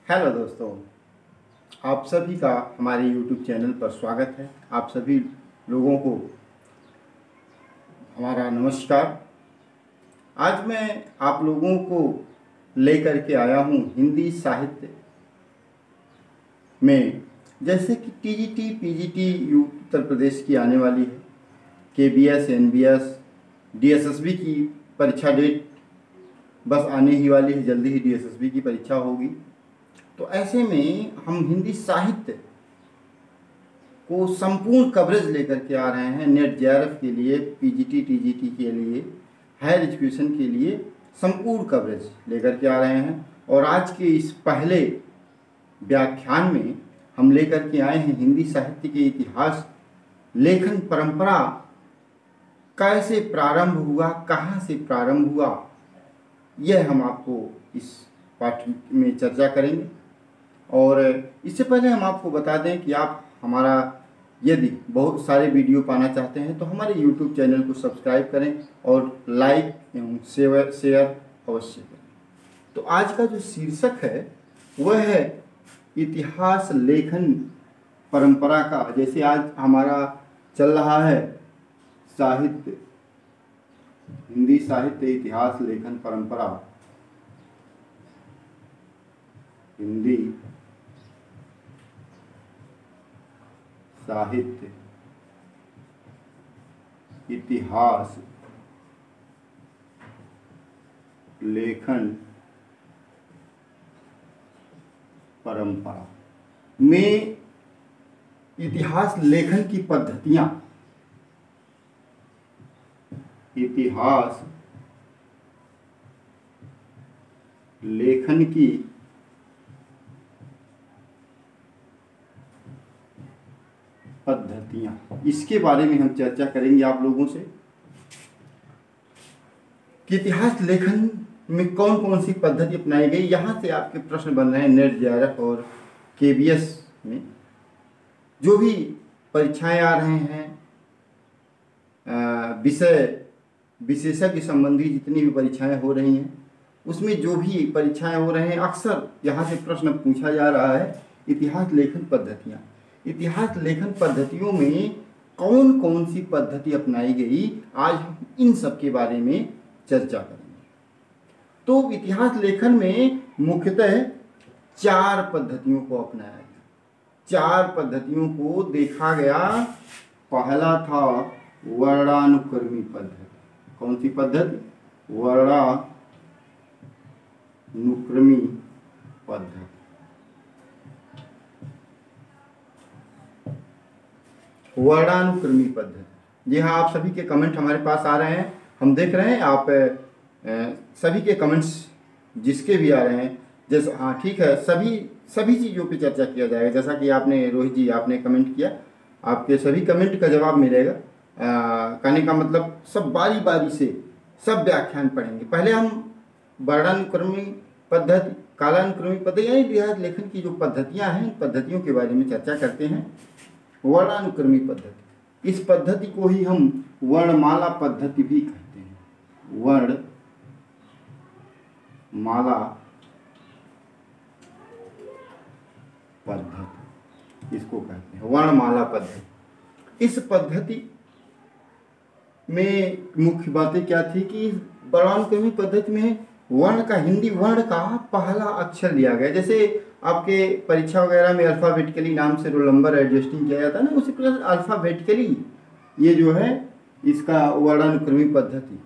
Hello दोस्तों, आप सभी का हमारे YouTube चैनल पर स्वागत है। आप सभी लोगों को हमारा नमस्कार। आज मैं आप लोगों को लेकर के आया हूँ हिंदी साहित्य में, जैसे कि TGT PGT उत्तर प्रदेश की आने वाली है, KBS NBS DSSB की परीक्षा डेट बस आने ही वाली है। जल्दी ही DSSB की परीक्षा होगी। तो ऐसे में हम हिंदी साहित्य को संपूर्ण कवरेज लेकर के आ रहे हैं। नेट JRF के लिए, PGT TGT के लिए, हायर एजुकेशन के लिए संपूर्ण कवरेज लेकर के आ रहे हैं। और आज के इस पहले व्याख्यान में हम लेकर के आए हैं हिंदी साहित्य के इतिहास, लेखन परंपरा कैसे प्रारंभ हुआ, कहाँ से प्रारंभ हुआ, यह हम आपको इस पाठ में चर्चा करेंगे। और इससे पहले हम आपको बता दें कि आप हमारा यदि बहुत सारे वीडियो पाना चाहते हैं तो हमारे YouTube चैनल को सब्सक्राइब करें और लाइक एवं शेयर अवश्य करें। तो आज का जो शीर्षक है वह है इतिहास लेखन परंपरा का। जैसे आज हमारा चल रहा है साहित्य, हिंदी साहित्य इतिहास लेखन परंपरा, हिंदी साहित्य इतिहास लेखन परंपरा में इतिहास लेखन की पद्धतियां, इतिहास लेखन की पद्धतियां, इसके बारे में हम चर्चा करेंगे आप लोगों से कि इतिहास लेखन में कौन कौन सी पद्धति अपनाई गई। यहाँ से आपके प्रश्न बन रहे हैं नेट JRF और KBS में जो भी परीक्षाएं आ रहे हैं, विषय विशेषज्ञ संबंधी जितनी भी परीक्षाएं हो रही हैं, उसमें जो भी परीक्षाएं हो रहे हैं, अक्सर यहाँ से प्रश्न पूछा जा रहा है इतिहास लेखन पद्धतियाँ। इतिहास लेखन पद्धतियों में कौन कौन सी पद्धति अपनाई गई, आज हम इन सब के बारे में चर्चा करेंगे। तो इतिहास लेखन में मुख्यतः 4 पद्धतियों को अपनाया गया। 4 पद्धतियों को देखा गया। पहला था वर्णानुक्रमी पद्धति। कौन सी पद्धति? वर्णानुक्रमी पद्धति। वर्णानुक्रमी पद्धति। जी हाँ, आप सभी के कमेंट हमारे पास आ रहे हैं, हम देख रहे हैं। आप सभी के कमेंट्स जिसके भी आ रहे हैं, जैसे हाँ ठीक है, सभी चीज़ों पे चर्चा किया जाएगा। जैसा कि आपने रोहित जी आपने कमेंट किया, आपके सभी कमेंट का जवाब मिलेगा। कहने का मतलब सब बारी बारी से सब व्याख्यान पढ़ेंगे। पहले हम वर्णानुक्रमी पद्धति, कालानुक्रमी पद्धति यानी इतिहास लेखन की जो पद्धतियाँ हैं, पद्धतियों के बारे में चर्चा करते हैं। वर्णानुक्रमी पद्धति, इस पद्धति को ही हम वर्णमाला पद्धति भी कहते हैं। वर्णमाला पद्धति इसको कहते हैं, वर्णमाला पद्धति। इस पद्धति में मुख्य बातें क्या थी कि वर्णानुक्रमी पद्धति में वर्ण का, हिंदी वर्ण का पहला अक्षर लिया गया। जैसे आपके परीक्षा वगैरह में अल्फ़ाबेटिकली नाम से रोल नंबर एडजस्टिंग किया जाता है ना, उसी प्रकार अल्फ़ाबेटिकली ये जो है इसका वर्णानुक्रमी पद्धति,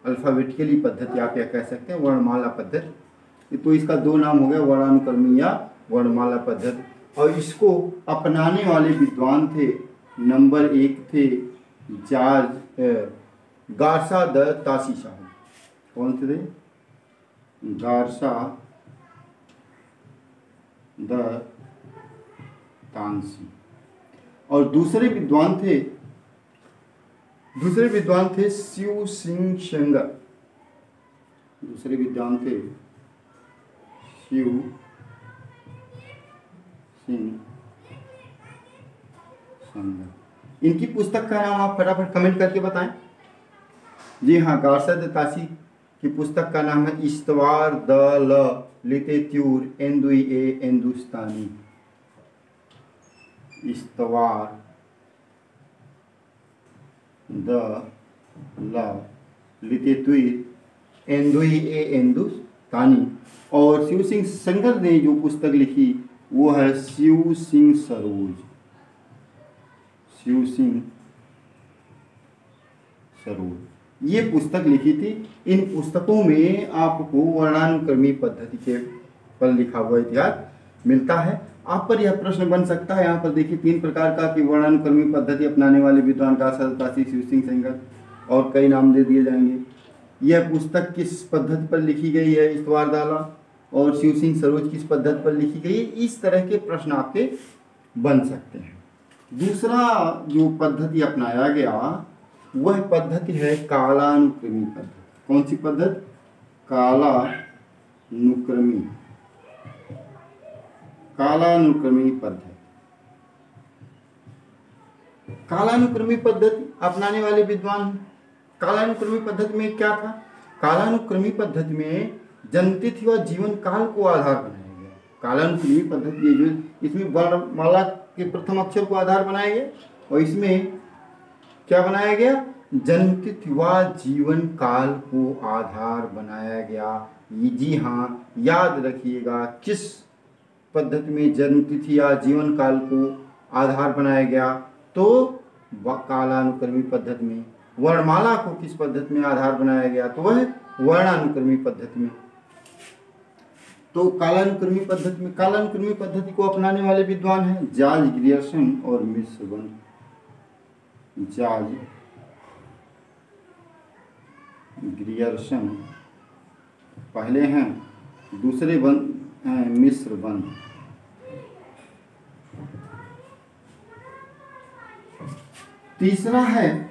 अल्फ़ाबेटिकली पद्धति आप क्या कह सकते हैं, वर्णमाला पद्धति। तो इसका 2 नाम हो गया, वर्णानुक्रमी या वर्णमाला पद्धति। और इसको अपनाने वाले विद्वान थे, नंबर 1 थे गारसा द तासी साहब। कौन थे? गारसा द तानसी। और दूसरे विद्वान थे शिव सिंह सेंगर। दूसरे विद्वान थे शिव सिंह सेंगर। इनकी पुस्तक का नाम आप फटाफट कमेंट करके बताएं। जी हाँ, गारसा द तासी कि पुस्तक का नाम है इस्तवार the law लितेत्यूर एंदुई A Hindustani. इस्तवार the law लितेत्यूर एंदुई ए हिंदुस्तानी। और शिव सिंह सेंगर ने जो पुस्तक लिखी वो है शिव सिंह सरोज। शिव सिंह सरोज ये पुस्तक लिखी थी। इन पुस्तकों में आपको वर्णानुक्रमी पद्धति के पर लिखा हुआ इतिहास मिलता है। आप पर यह प्रश्न बन सकता है, यहाँ पर देखिए 3 प्रकार का कि वर्णानुक्रमी पद्धति अपनाने वाले विद्वान का सरतासी शिव सिंह सेंगर और कई नाम दे दिए जाएंगे। यह पुस्तक किस पद्धति पर लिखी गई है, इस्तवार दाला, और शिव सिंह सरोज किस पद्धति पर लिखी गई है। इस तरह के प्रश्न आपके बन सकते हैं। दूसरा जो पद्धति अपनाया गया वह पद्धति है कालानुक्रमी पद्धति। कौन सी पद्धति? कालानुक्रमी पद्धति। कालानुक्रमी पद्धति अपनाने वाले विद्वान। कालानुक्रमी पद्धति में क्या था? कालानुक्रमी पद्धति में जन्मतिथि व जीवन काल को आधार बनाया गया। कालानुक्रमी पद्धति जो इसमें वर्णमाला के प्रथम अक्षर को आधार बनाया गया और इसमें क्या बनाया गया? जन्मतिथि व जीवन काल को आधार बनाया गया। जी हाँ, याद रखिएगा किस पद्धति में जन्मतिथि या जीवन काल को आधार बनाया गया? तो कालानुक्रमी पद्धति में। वर्णमाला को किस पद्धति में आधार बनाया गया? तो वह वर्णानुक्रमी पद्धति में। तो कालानुक्रमी पद्धति को अपनाने वाले विद्वान हैं जॉर्ज ग्रियर्सन और मिस्र वन। जॉर्ज ग्रियर्सन पहले हैं, दूसरे वन हैं मिस्र वन। तीसरा है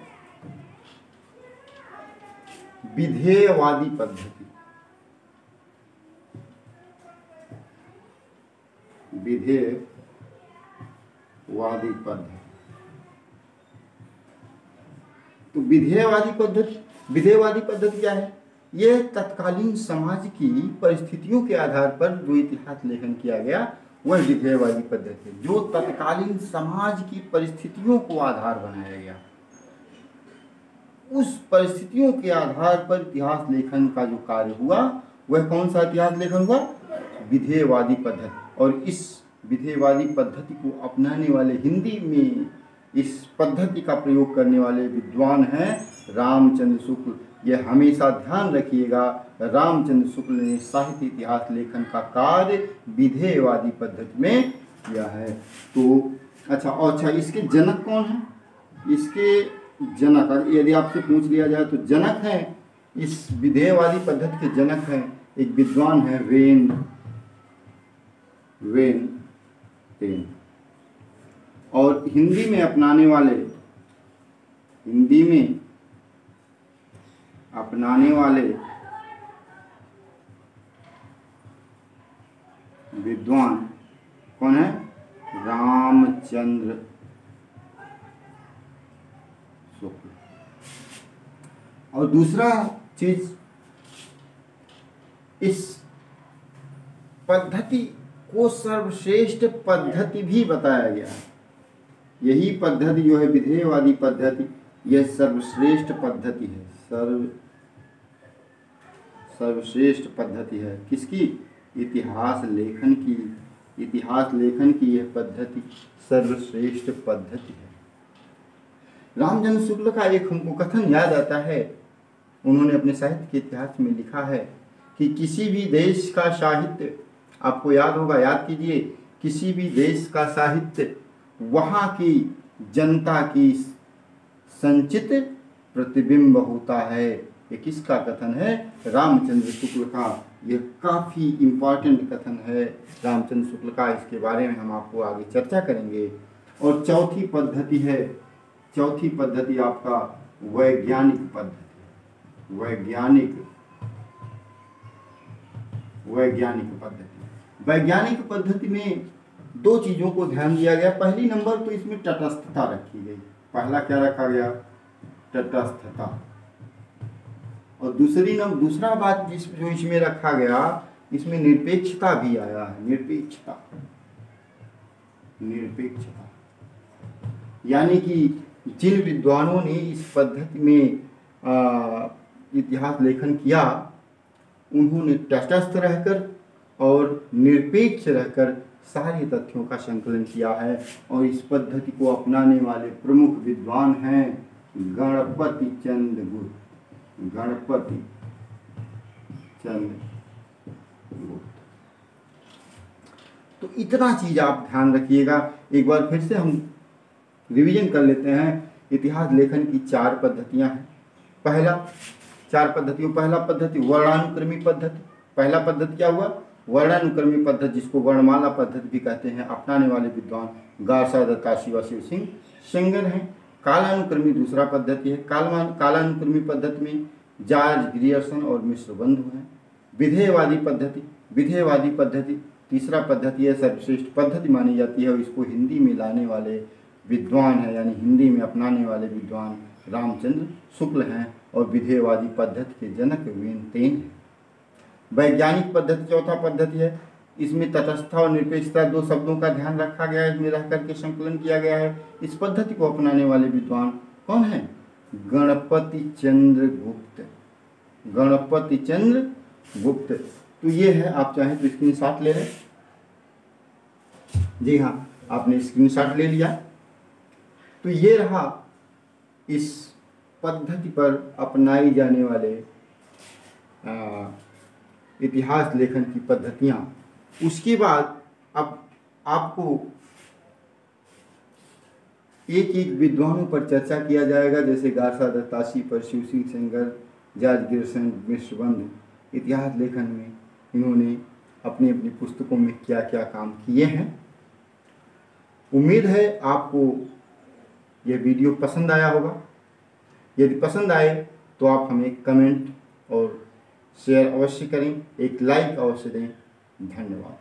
विधेयवादी पद्धति। विधेयवादी पद्धति। तो विधेयवादी पद्धति क्या है? यह तत्कालीन समाज की परिस्थितियों के आधार पर जो इतिहास लेखन किया गया वह विधेयवादी पद्धति है। जो तत्कालीन समाज की परिस्थितियों को आधार बनाया गया, उस परिस्थितियों के आधार पर इतिहास लेखन का जो कार्य हुआ वह कौन सा इतिहास लेखन हुआ? विधेयवादी पद्धति। और इस विधेयवादी पद्धति को अपनाने वाले, हिंदी में इस पद्धति का प्रयोग करने वाले विद्वान हैं रामचंद्र शुक्ल। यह हमेशा ध्यान रखिएगा, रामचंद्र शुक्ल ने साहित्य इतिहास लेखन का कार्य विधेयवादी पद्धति में किया है। तो अच्छा, इसके जनक कौन हैं? इसके जनक यदि आपसे पूछ लिया जाए तो जनक हैं, इस विधेयवादी पद्धति के जनक हैं एक विद्वान है वेन टेन। और हिंदी में अपनाने वाले विद्वान कौन है? रामचंद्र शुक्ल। और दूसरा चीज, इस पद्धति को सर्वश्रेष्ठ पद्धति भी बताया गया है। यही पद्धति जो है विधेयवादी पद्धति, यह सर्वश्रेष्ठ पद्धति है। सर्वश्रेष्ठ पद्धति है किसकी? इतिहास लेखन की यह पद्धति सर्वश्रेष्ठ पद्धति है। रामचंद्र शुक्ल का एक हमको कथन याद आता है। उन्होंने अपने साहित्य के इतिहास में लिखा है कि किसी भी देश का साहित्य, आपको याद होगा, याद कीजिए, किसी भी देश का साहित्य वहाँ की जनता की संचित प्रतिबिंब होता है। ये किसका कथन है? रामचंद्र शुक्ल का। यह काफ़ी इम्पॉर्टेंट कथन है रामचंद्र शुक्ल का। इसके बारे में हम आपको आगे चर्चा करेंगे। और चौथी पद्धति आपका वैज्ञानिक पद्धति। वैज्ञानिक पद्धति में 2 चीज़ों को ध्यान दिया गया। पहली नंबर तो इसमें तटस्थता रखी गई। पहला क्या रखा गया? तटस्थता। और दूसरा बात जो इसमें रखा गया, इसमें निरपेक्षता भी आया है। निरपेक्षता यानी कि जिन विद्वानों ने इस पद्धति में इतिहास लेखन किया, उन्होंने तटस्थ रहकर और निरपेक्ष रहकर सारे तथ्यों का संकलन किया है। और इस पद्धति को अपनाने वाले प्रमुख विद्वान हैं गणपति चंद्र गुप्त। तो इतना चीज आप ध्यान रखिएगा। एक बार फिर से हम रिवीजन कर लेते हैं। इतिहास लेखन की 4 पद्धतियां हैं। पहला पद्धति वर्णानुक्रमी पद्धति। पहला पद्धति क्या हुआ? वर्णानुक्रमी पद्धति, जिसको वर्णमाला पद्धति भी कहते हैं, अपनाने वाले विद्वान गारसा दत्तासी व शिव सिंह सेंगर हैं। कालानुक्रमी दूसरा पद्धति है। कालानुक्रमी पद्धति में जॉर्ज ग्रियर्सन और मिश्र बंधु हैं। विधेयवादी पद्धति तीसरा पद्धति है, सर्वश्रेष्ठ पद्धति मानी जाती है और इसको हिंदी में लाने वाले विद्वान हैं, यानी हिंदी में अपनाने वाले विद्वान रामचंद्र शुक्ल हैं और विधेयवादी पद्धति के जनक वेन तेन हैं। वैज्ञानिक पद्धति चौथा पद्धति है। इसमें तटस्थता और निरपेक्षता 2 शब्दों का ध्यान रखा गया है, इसमें रह करके संकलन किया गया है। इस पद्धति को अपनाने वाले विद्वान कौन हैं? गणपति चंद्र गुप्त। तो ये है, आप चाहें तो स्क्रीनशॉट ले लें। जी हाँ, आपने स्क्रीनशॉट ले लिया। तो ये रहा इस पद्धति पर अपनाई जाने वाले इतिहास लेखन की पद्धतियाँ। उसके बाद अब आपको एक एक विद्वानों पर चर्चा किया जाएगा, जैसे गारसा दत्तासी पर, शिव सिंह सेंगर, जॉर्ज ग्रियर्सन, मिश्र बंधु। इतिहास लेखन में इन्होंने अपनी अपनी पुस्तकों में क्या क्या काम किए हैं। उम्मीद है आपको यह वीडियो पसंद आया होगा। यदि पसंद आए तो आप हमें कमेंट और शेयर अवश्य करें, एक लाइक अवश्य दें। धन्यवाद।